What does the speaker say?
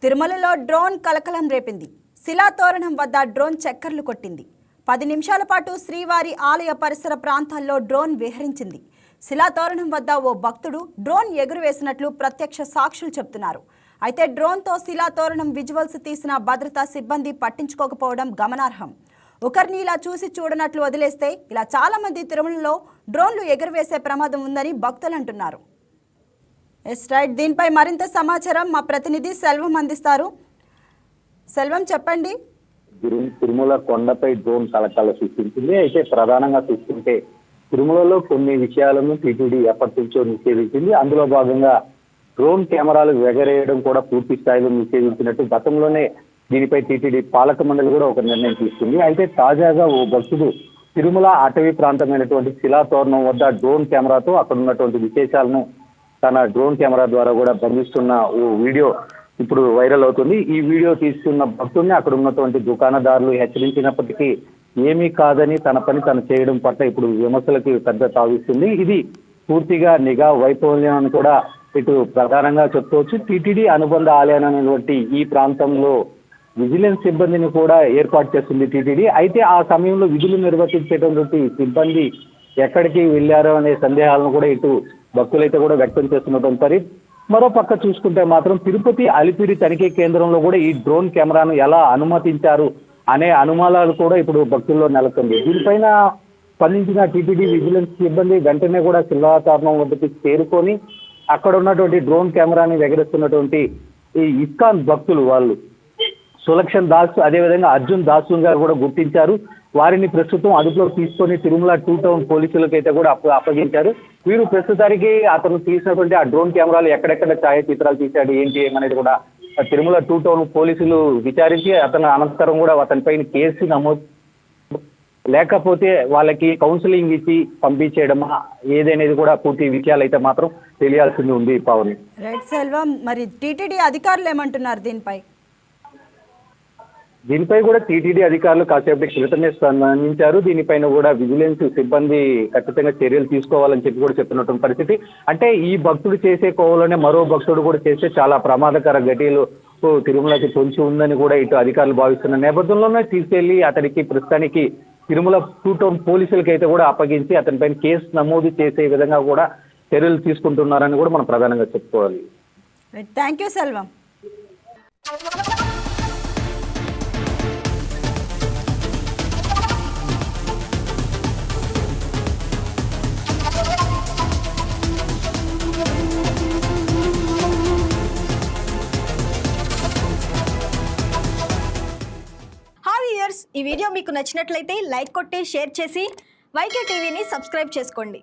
తిరుమలలో డ్రోన్ కలకలం రేపింది. శిలాతోరణం వద్ద డ్రోన్ చక్కర్లు కొట్టింది. 10 నిమిషాల పాటు శ్రీవారి ఆలయ పరిసర ప్రాంతాల్లో డ్రోన్ విహరించింది. శిలాతోరణం వద్ద ఓ భక్తుడు డ్రోన్ ఎగురవేసినట్లు ప్రత్యక్ష సాక్షులు చెబుతున్నారు. అయితే డ్రోన్తో శిలాతోరణం విజువల్స్ తీసిన భద్రతా సిబ్బంది పట్టించుకోకపోవడం గమనార్హం. ఒకరిని ఇలా చూసి చూడనట్లు వదిలేస్తే ఇలా చాలా మంది తిరుమలలో డ్రోన్లు ఎగురవేసే ప్రమాదం ఉందని భక్తులు అంటున్నారు. రైట్, దీనిపై మరింత సమాచారం మా ప్రతినిధి సెల్వం అందిస్తారు. సెల్వం, చెప్పండి. తిరుమల కొండపై డ్రోన్ కలకల సృష్టించింది. అయితే ప్రధానంగా చూస్తుంటే తిరుమలలో కొన్ని విషయాలను టీటీడీ ఎప్పటి నుంచో నిషేధించింది. అందులో భాగంగా డ్రోన్ కెమెరాలు ఎగరేయడం కూడా పూర్తి స్థాయిలో నిషేధించినట్టు గతంలోనే దీనిపై టీటీడీ పాలక మండలి కూడా ఒక నిర్ణయం తీసుకుంది. అయితే తాజాగా ఓ భక్తుడు తిరుమల అటవీ ప్రాంతమైనటువంటి శిలాతోరణం వద్ద డ్రోన్ కెమెరాతో అక్కడ ఉన్నటువంటి విశేషాలను తన డ్రోన్ కెమెరా ద్వారా కూడా బంధిస్తున్న ఓ వీడియో ఇప్పుడు వైరల్ అవుతుంది. ఈ వీడియో తీసుకున్న భక్తుడిని అక్కడ ఉన్నటువంటి దుకాణదారులు హెచ్చరించినప్పటికీ ఏమీ కాదని తన పని తను చేయడం పట్ల ఇప్పుడు విమర్శలకి పెద్ద తావిస్తుంది. ఇది పూర్తిగా నిఘా వైఫల్యం అని కూడా ఇటు ప్రధానంగా చెప్పుకోవచ్చు. టీటీడీ అనుబంధ ఆలయాలైనటువంటి ఈ ప్రాంతంలో విజిలెన్స్ సిబ్బందిని కూడా ఏర్పాటు చేస్తుంది టీటీడీ. అయితే ఆ సమయంలో విధులు నిర్వర్తించేటువంటి సిబ్బంది ఎక్కడికి వెళ్ళారో అనే సందేహాలను కూడా ఇటు భక్తులైతే కూడా వ్యక్తం చేస్తున్నటువంటి పరి. మరో పక్క చూసుకుంటే మాత్రం తిరుపతి అలిపిరి తనిఖీ కేంద్రంలో కూడా ఈ డ్రోన్ కెమెరాను ఎలా అనుమతించారు అనే అనుమానాలు కూడా ఇప్పుడు భక్తుల్లో నెలకొంది. దీనిపైన స్పందించిన టీటీడీ విజిలెన్స్ సిబ్బంది వెంటనే కూడా శిలాతోరణం వద్దకు చేరుకొని అక్కడ ఉన్నటువంటి డ్రోన్ కెమెరాని ఎగరేస్తున్నటువంటి ఈ ఇస్కాన్ భక్తులు వాళ్ళు సులక్షణ్ దాస్, అదేవిధంగా అర్జున్ దాస్ గారు కూడా గుర్తించారు. వారిని ప్రస్తుతం అదుపులోకి తీసుకొని తిరుమల 2 టౌన్ పోలీసులకు అయితే కూడా అప్పగించారు. వీరు ప్రస్తుతానికి అతను తీసినటువంటి ఆ డ్రోన్ కెమెరాలు ఎక్కడెక్కడ ఛాయాచిత్రాలు తీశాడు ఏంటి అనేది కూడా తిరుమల 2 టౌన్ పోలీసులు విచారించి అతను అనంతరం కూడా అతనిపైన కేసు నమోదు లేకపోతే వాళ్ళకి కౌన్సిలింగ్ ఇచ్చి పంపించేయడమా ఏదనేది కూడా పూర్తి విషయాలు అయితే మాత్రం తెలియాల్సింది ఉంది. పవన్, రైట్ సెల్వం, మరి టీటీడీ అధికారులు ఏమంటున్నారు దీనిపై కూడా టీటీడీ అధికారులు కాసేపటి క్రితమే స్పందించారు. దీనిపైన కూడా విజిలెన్స్ సిబ్బంది ఖచ్చితంగా చర్యలు తీసుకోవాలని చెప్పి కూడా చెప్తున్నటువంటి పరిస్థితి. అంటే ఈ భక్తుడు చేసే కోవలోనే మరో భక్తుడు కూడా చేస్తే చాలా ప్రమాదకర ఘటనలు తిరుమలకి పొంచి ఉందని కూడా ఇటు అధికారులు భావిస్తున్న నేపథ్యంలోనే తీసుకెళ్లి అతనికి ప్రస్తుతానికి తిరుమల 2 టౌన్ పోలీసులకి అయితే కూడా అప్పగించి అతనిపైన కేసు నమోదు చేసే విధంగా కూడా చర్యలు తీసుకుంటున్నారని కూడా మనం ప్రధానంగా చెప్పుకోవాలి. Thank you Selvam. ఈ వీడియో మీకు నచ్చినట్లయితే లైక్ కొట్టి షేర్ చేసి వైకే టీవీని సబ్స్క్రైబ్ చేసుకోండి.